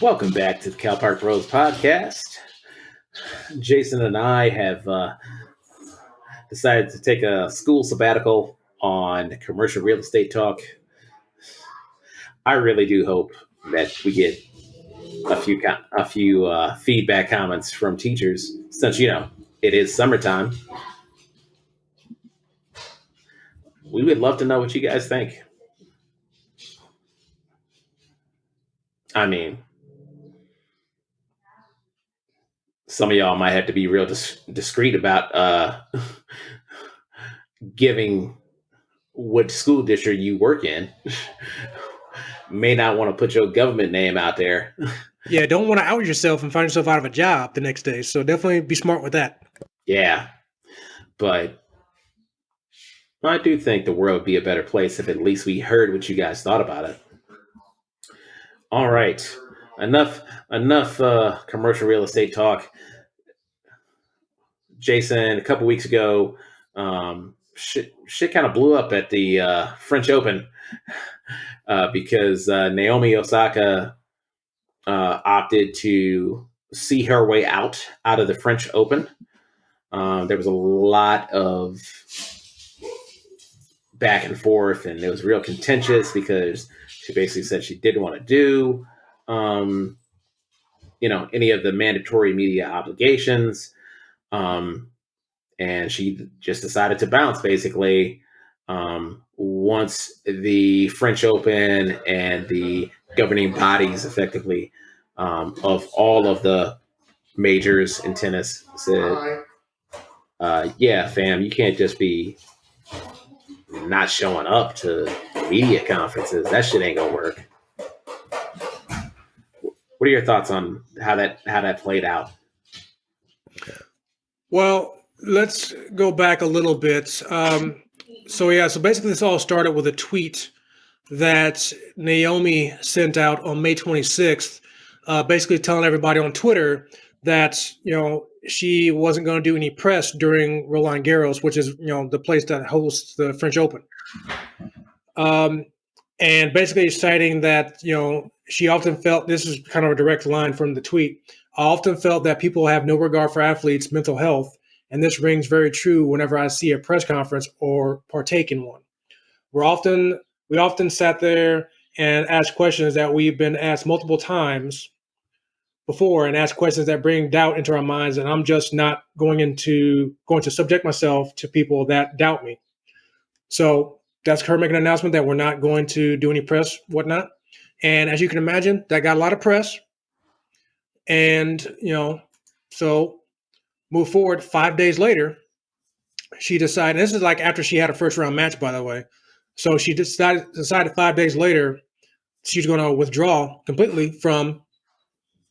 Welcome back to the Cal Park Bros podcast. Jason and I have decided to take a school sabbatical on commercial real estate talk. I really do hope that we get a few feedback comments from teachers, since it is summertime. We would love to know what you guys think. I mean, some of y'all might have to be real discreet about giving what school district you work in. May not want to put your government name out there. Yeah, don't want to out yourself and find yourself out of a job the next day. So definitely be smart with that. Yeah, but I do think the world would be a better place if at least we heard what you guys thought about it. All right, enough commercial real estate talk. Jason, a couple weeks ago, shit kind of blew up at the French Open because Naomi Osaka opted to see her way out of the French Open. There was a lot of back and forth, and it was real contentious because she basically said she didn't want to do, any of the mandatory media obligations, and she just decided to bounce basically once the French Open and the governing bodies, effectively, of all of the majors in tennis said, "Yeah, fam, you can't just be not showing up to media conferences. That shit ain't gonna work." What are your thoughts on how that played out? Well, let's go back a little bit. So basically this all started with a tweet that Naomi sent out on May 26th, basically telling everybody on Twitter that, she wasn't going to do any press during Roland Garros, which is, the place that hosts the French Open. And basically citing that, she often felt, this is kind of a direct line from the tweet, "I often felt that people have no regard for athletes' mental health, and this rings very true whenever I see a press conference or partake in one. We often sat there and asked questions that we've been asked multiple times before, and ask questions that bring doubt into our minds, and I'm just not going to subject myself to people that doubt me." So that's her making an announcement that we're not going to do any press, whatnot. And as you can imagine, that got a lot of press. And, so move forward 5 days later, she decided, this is like after she had a first round match, by the way. So she decided 5 days later, she's going to withdraw completely from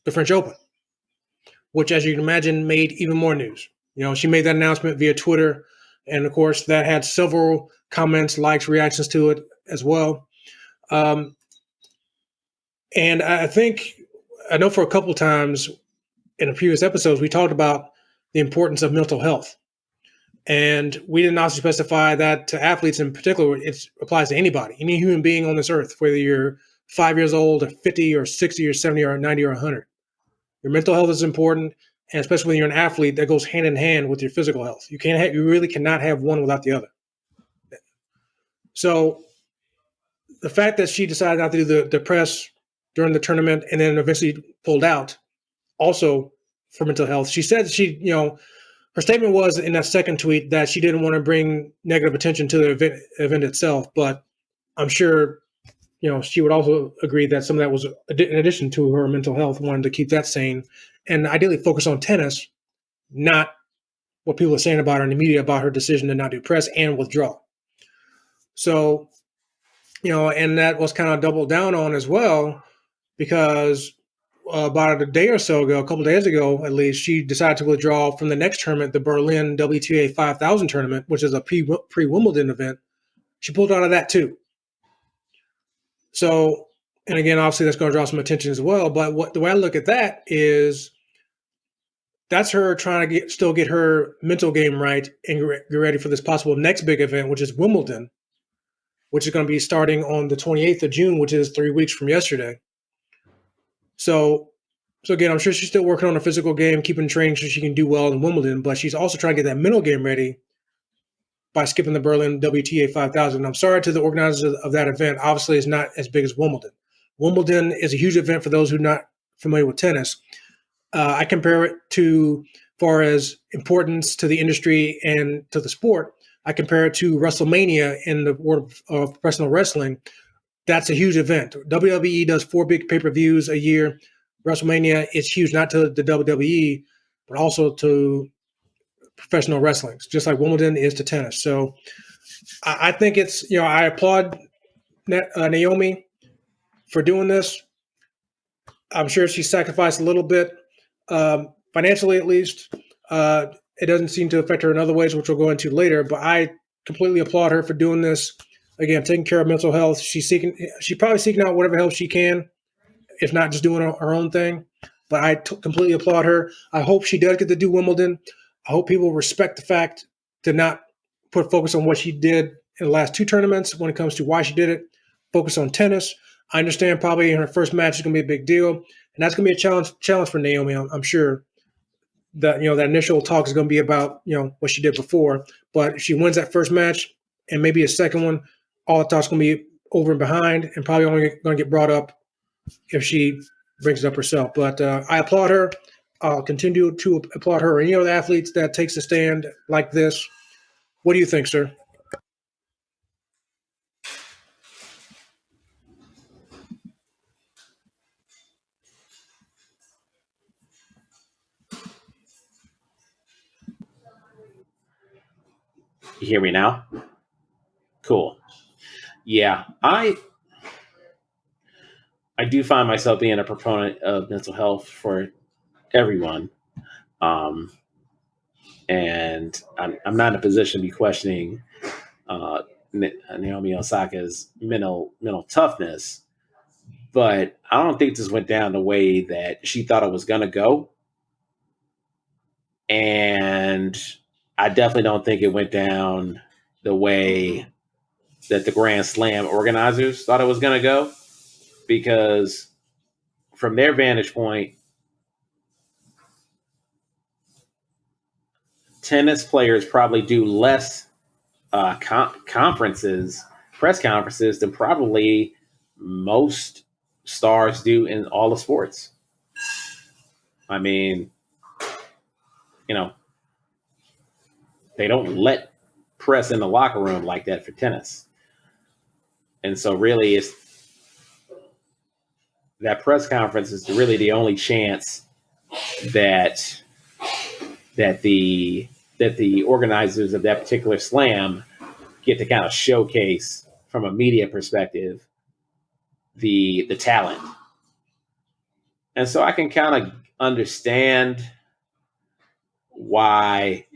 the French Open, which, as you can imagine, made even more news. She made that announcement via Twitter. And of course, that had several comments, likes, reactions to it as well. And I know for a couple of times in the previous episodes, we talked about the importance of mental health. And we did not specify that to athletes in particular. It applies to anybody, any human being on this earth, whether you're 5 years old or 50 or 60 or 70 or 90 or 100. Your mental health is important, and especially when you're an athlete, that goes hand in hand with your physical health. You really cannot have one without the other. So the fact that she decided not to do the press during the tournament and then eventually pulled out, also for mental health. She said her statement was in that second tweet that she didn't want to bring negative attention to the event itself, but I'm sure, she would also agree that some of that was in addition to her mental health, wanted to keep that sane and ideally focus on tennis, not what people are saying about her in the media about her decision to not do press and withdraw. So, and that was kind of doubled down on as well, because about a day or so ago, a couple of days ago at least, she decided to withdraw from the next tournament, the Berlin WTA 5000 tournament, which is a pre-Wimbledon event. She pulled out of that too. So, and again, obviously that's going to draw some attention as well. But the way I look at that is that's her trying to still get her mental game right and get ready for this possible next big event, which is Wimbledon, which is going to be starting on the 28th of June, which is 3 weeks from yesterday. So, so again, I'm sure she's still working on her physical game, keeping training so she can do well in Wimbledon. But she's also trying to get that mental game ready by skipping the Berlin WTA 5000. I'm sorry to the organizers of that event. Obviously, it's not as big as Wimbledon. Wimbledon is a huge event for those who are not familiar with tennis. I compare it to, far as importance to the industry and to the sport, I compare it to WrestleMania in the world of professional wrestling. That's a huge event. WWE does 4 big pay-per-views a year. WrestleMania is huge, not to the WWE, but also to professional wrestling, just like Wimbledon is to tennis. So I think it's, I applaud Naomi for doing this. I'm sure she sacrificed a little bit, financially at least. It doesn't seem to affect her in other ways, which we'll go into later. But I completely applaud her for doing this. Again, taking care of mental health. She's probably seeking out whatever help she can, if not just doing her own thing. But I completely applaud her. I hope she does get to do Wimbledon. I hope people respect the fact to not put focus on what she did in the last 2 tournaments when it comes to why she did it. Focus on tennis. I understand probably in her first match is going to be a big deal, and that's going to be a challenge for Naomi. I'm sure that that initial talk is going to be about what she did before. But if she wins that first match and maybe a second one, all the talk's going to be over and behind, and probably only going to get brought up if she brings it up herself. But I applaud her. I'll continue to applaud her or any other athletes that takes a stand like this. What do you think, sir? You hear me now? Cool. Yeah, I do find myself being a proponent of mental health for everyone. Um, and I'm not in a position to be questioning Naomi Osaka's mental toughness, but I don't think this went down the way that she thought it was going to go, and I definitely don't think it went down the way that the Grand Slam organizers thought it was going to go, because from their vantage point, tennis players probably do less conferences, press conferences, than probably most stars do in all the sports. I mean, you know, they don't let press in the locker room like that for tennis. And so really it's that press conference is really the only chance that the organizers of that particular slam get to kind of showcase from a media perspective the talent. And so I can kind of understand why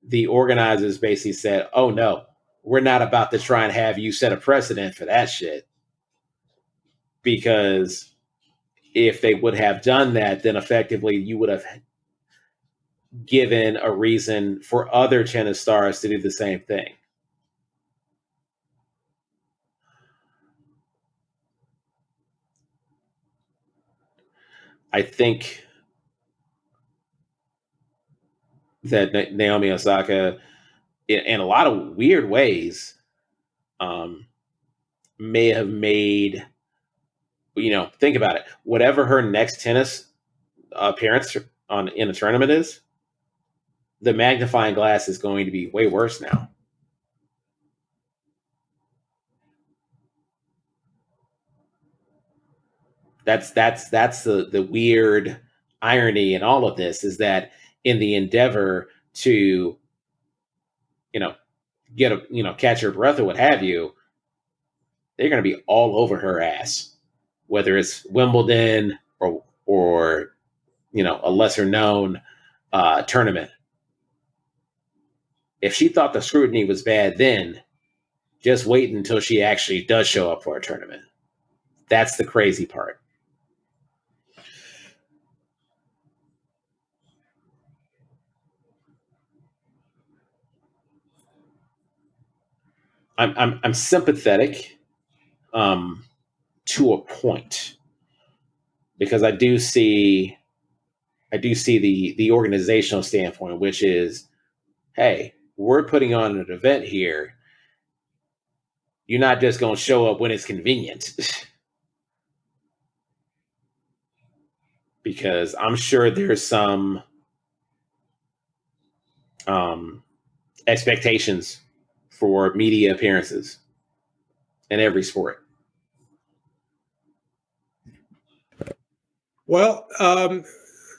the organizers basically said, "Oh no, we're not about to try and have you set a precedent for that shit." Because if they would have done that, then effectively you would have given a reason for other tennis stars to do the same thing. I think that Naomi Osaka, in a lot of weird ways, um, may have made, think about it. Whatever her next tennis appearance on in a tournament is, the magnifying glass is going to be way worse now. That's the weird irony in all of this, is that in the endeavor to you know get a catch her breath or what have you, they're going to be all over her ass, whether it's Wimbledon or a lesser known tournament. If she thought the scrutiny was bad then, just wait until she actually does show up for a tournament. That's the crazy part. I'm sympathetic, to a point. because I do see the organizational standpoint, which is, hey, we're putting on an event here. You're not just going to show up when it's convenient. Because I'm sure there's some um, expectations for media appearances in every sport. Well,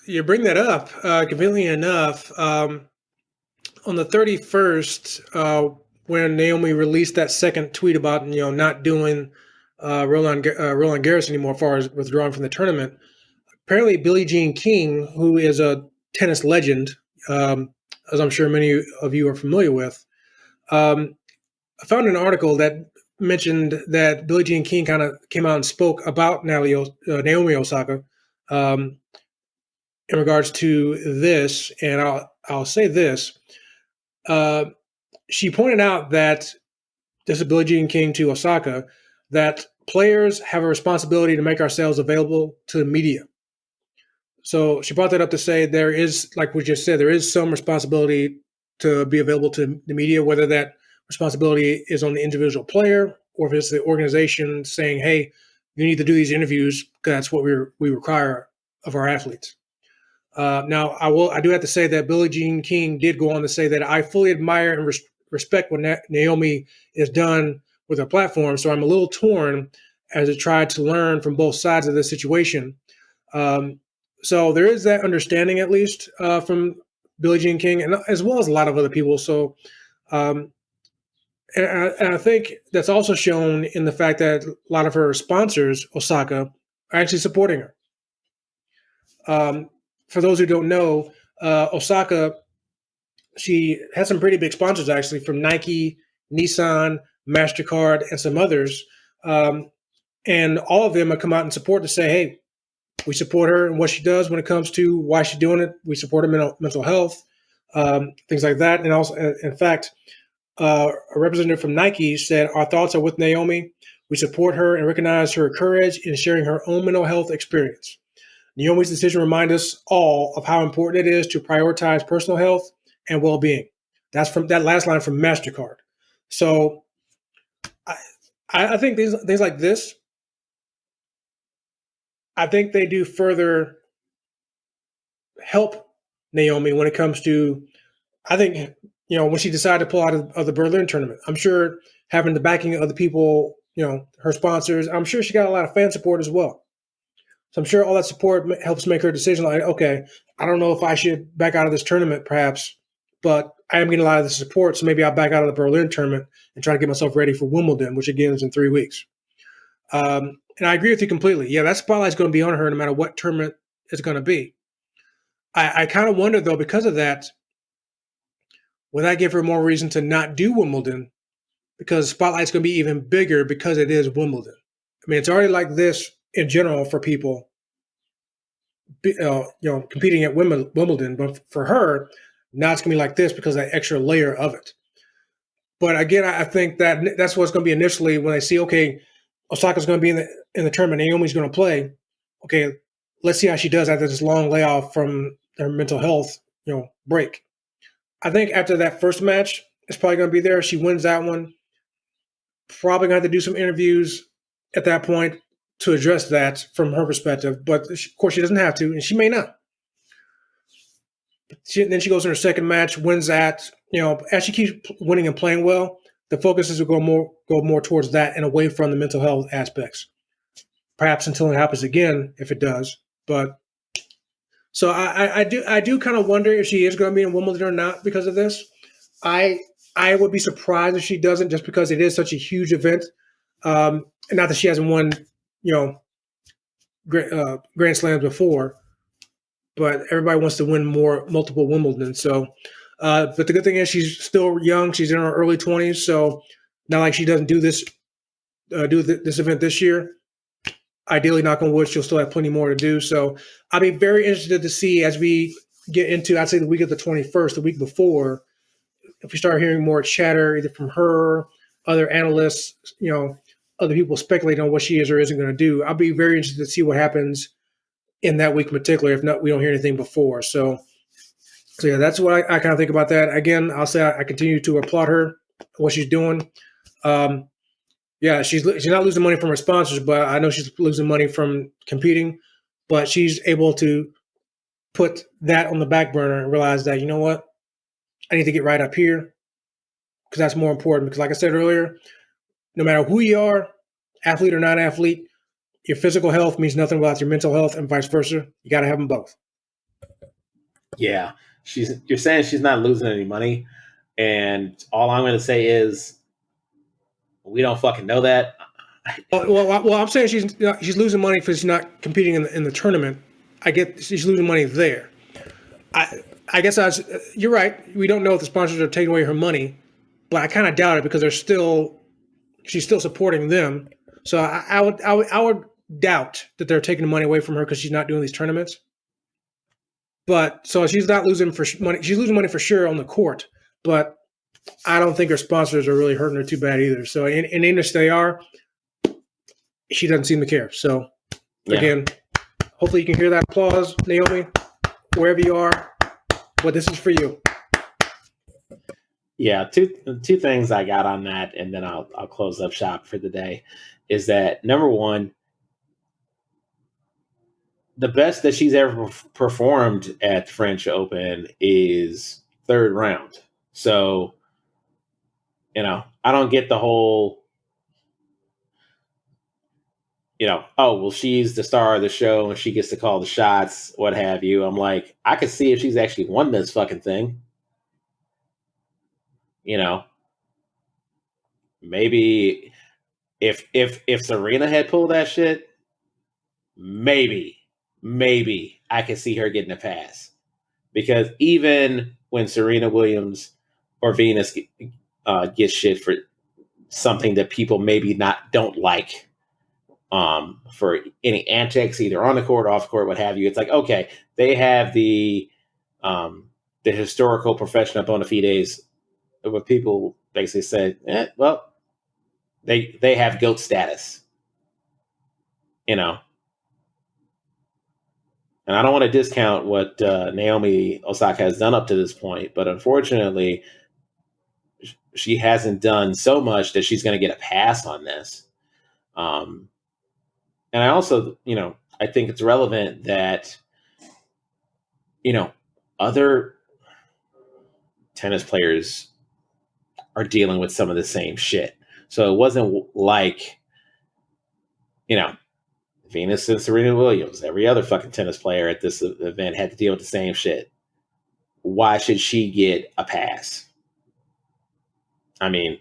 you bring that up, conveniently enough. On the 31st, when Naomi released that second tweet about not doing Roland Garros anymore, as far as withdrawing from the tournament, apparently Billie Jean King, who is a tennis legend, as I'm sure many of you are familiar with, I found an article that mentioned that Billie Jean King kind of came out and spoke about Naomi Osaka um, in regards to this, and I'll say this. Uh, she pointed out that this is Billie Jean King to Osaka, that players have a responsibility to make ourselves available to the media. So she brought that up to say there is, like we just said, there is some responsibility to be available to the media, whether that responsibility is on the individual player or if it's the organization saying, hey, you need to do these interviews because that's what we require of our athletes. Now, I do have to say that Billie Jean King did go on to say that I fully admire and respect what Naomi has done with her platform. So I'm a little torn as I try to learn from both sides of the situation. Um, so there is that understanding, at least from Billie Jean King, and as well as a lot of other people. So, um, and I think that's also shown in the fact that a lot of her sponsors, Osaka, are actually supporting her. For those who don't know, Osaka, she has some pretty big sponsors actually from Nike, Nissan, MasterCard, and some others. And all of them have come out and support to say, hey, we support her and what she does when it comes to why she's doing it. We support her mental health, things like that. And also, in fact, a representative from Nike said, our thoughts are with Naomi. We support her and recognize her courage in sharing her own mental health experience. Naomi's decision reminds us all of how important it is to prioritize personal health and well-being. That's from that last line from MasterCard. So I think things like this, I think they do further help Naomi when it comes to, I think, when she decided to pull out of the Berlin tournament. I'm sure having the backing of the people, her sponsors, I'm sure she got a lot of fan support as well. So I'm sure all that support helps make her decision like, okay, I don't know if I should back out of this tournament perhaps, but I am getting a lot of the support, so maybe I'll back out of the Berlin tournament and try to get myself ready for Wimbledon, which again is in 3 weeks. And I agree with you completely. Yeah, that spotlight's going to be on her no matter what tournament it's going to be. I kind of wonder, though, because of that, will that give her more reason to not do Wimbledon? Because the spotlight's going to be even bigger because it is Wimbledon. I mean, it's already like this in general for people, competing at Wimbledon. But for her, now it's going to be like this because of that extra layer of it. But again, I think that's what's going to be initially when they see, okay, Osaka's going to be in the tournament, Naomi's going to play. Okay, let's see how she does after this long layoff from her mental health, break. I think after that first match, it's probably going to be there. She wins that one. Probably going to have to do some interviews at that point to address that from her perspective. But of course, she doesn't have to, and she may not. Then she goes in her second match, wins that. As she keeps winning and playing well, the focus is to go more towards that and away from the mental health aspects. Perhaps until it happens again, if it does. But so I do kind of wonder if she is going to be in Wimbledon or not because of this. I would be surprised if she doesn't, just because it is such a huge event. And not that she hasn't won, Grand Slams before, but everybody wants to win multiple Wimbledon. So, but the good thing is she's still young. She's in her early 20s, so not like she doesn't do this event this year. Ideally, knock on wood, she'll still have plenty more to do. So I'll be very interested to see as we get into, I'd say, the week of the 21st, the week before, if we start hearing more chatter either from her, other analysts, other people speculating on what she is or isn't going to do. I'll be very interested to see what happens in that week in particular. If not, we don't hear anything before. So yeah, that's what I kind of think about that. Again, I'll say I continue to applaud her, what she's doing. Um, yeah, she's not losing money from her sponsors, but I know she's losing money from competing. But she's able to put that on the back burner and realize that, you know what, I need to get right up here because that's more important. Because like I said earlier, no matter who you are, athlete or non athlete, your physical health means nothing without your mental health and vice versa. You got to have them both. Yeah, you're saying she's not losing any money, and all I'm going to say is we don't fucking know that. Well, I'm saying she's losing money because she's not competing in the tournament. I get she's losing money there. I guess you're right. We don't know if the sponsors are taking away her money, but I kind of doubt it because she's still supporting them. So I would doubt that they're taking the money away from her because she's not doing these tournaments. But so she's not losing for money. She's losing money for sure on the court, but I don't think her sponsors are really hurting her too bad either. So, and even if they are, she doesn't seem to care. So, again, hopefully you can hear that applause, Naomi, wherever you are. But this is for you. Yeah, two things I got on that, and then I'll close up shop for the day. Is that number one? The best that she's ever performed at the French Open is third round. So, I don't get the whole, oh, well, she's the star of the show and she gets to call the shots, what have you. I'm like, I could see if she's actually won this fucking thing. Maybe if Serena had pulled that shit, maybe I could see her getting a pass. Because even when Serena Williams or Venus gets shit for something that people maybe don't like, for any antics, either on the court, off court, what have you, it's like, okay, they have the historical professional bona fides, what people basically said, well, they have GOAT status, And I don't want to discount what Naomi Osaka has done up to this point, but unfortunately, she hasn't done so much that she's going to get a pass on this. And I also, I think it's relevant that, other tennis players are dealing with some of the same shit. So it wasn't like, Venus and Serena Williams, every other fucking tennis player at this event had to deal with the same shit. Why should she get a pass? I mean,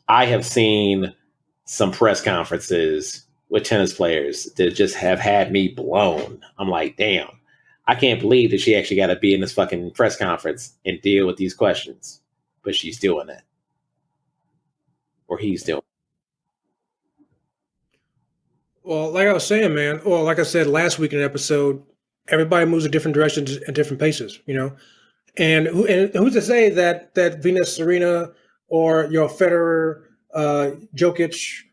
I have seen some press conferences with tennis players that just have had me blown. I'm like, damn, I can't believe that she actually got to be in this fucking press conference and deal with these questions, but she's doing it. Or he's doing it. Well, like I was saying, man, well, like I said last week in an episode, everybody moves in different directions and different paces, And who's to say that Venus, Serena, or Federer, Jokic,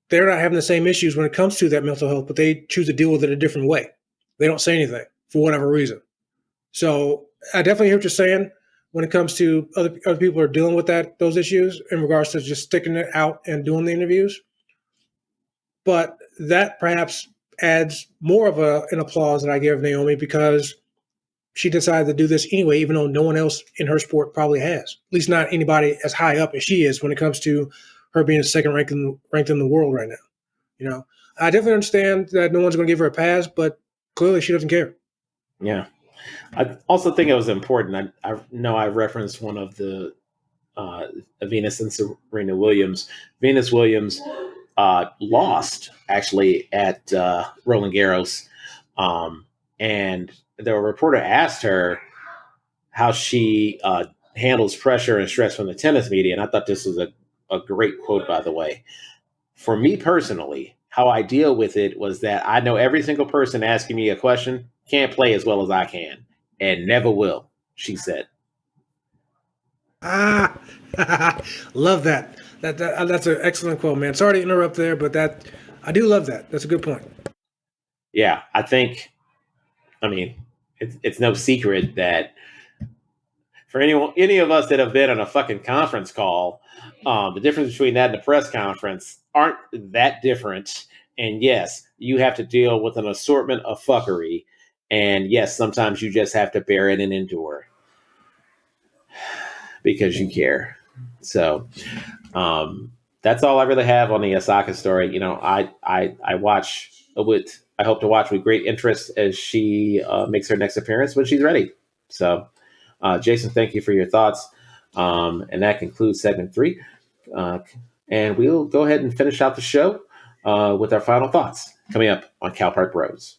they're not having the same issues when it comes to that mental health, but they choose to deal with it a different way. They don't say anything for whatever reason. So I definitely hear what you're saying when it comes to other people are dealing with those issues in regards to just sticking it out and doing the interviews. But that perhaps adds more of an applause that I give Naomi because she decided to do this anyway, even though no one else in her sport probably has. At least not anybody as high up as she is when it comes to her being second ranked in the world right now. I definitely understand that no one's going to give her a pass, but clearly she doesn't care. Yeah. I also think it was important. I know I referenced one of the Venus and Serena Williams. Venus Williams lost actually at Roland Garros, and the reporter asked her how she handles pressure and stress from the tennis media, and I thought this was a great quote, by the way. For me personally, how I deal with it was that I know every single person asking me a question can't play as well as I can, and never will, she said. Love that. That's an excellent quote, man. Sorry to interrupt there, but I do love that. That's a good point. yeah, I think, I mean, it's no secret that for any of us that have been on a fucking conference call, the difference between that and a press conference aren't that different. And yes, you have to deal with an assortment of fuckery. And yes, sometimes you just have to bear it and endure because you care. So that's all I really have on the Osaka story. You know, I watch with I hope to watch with great interest as she makes her next appearance when she's ready. So, Jason, thank you for your thoughts, and that concludes segment 3. Uh, and we'll go ahead and finish out the show with our final thoughts coming up on Cal Park Bros.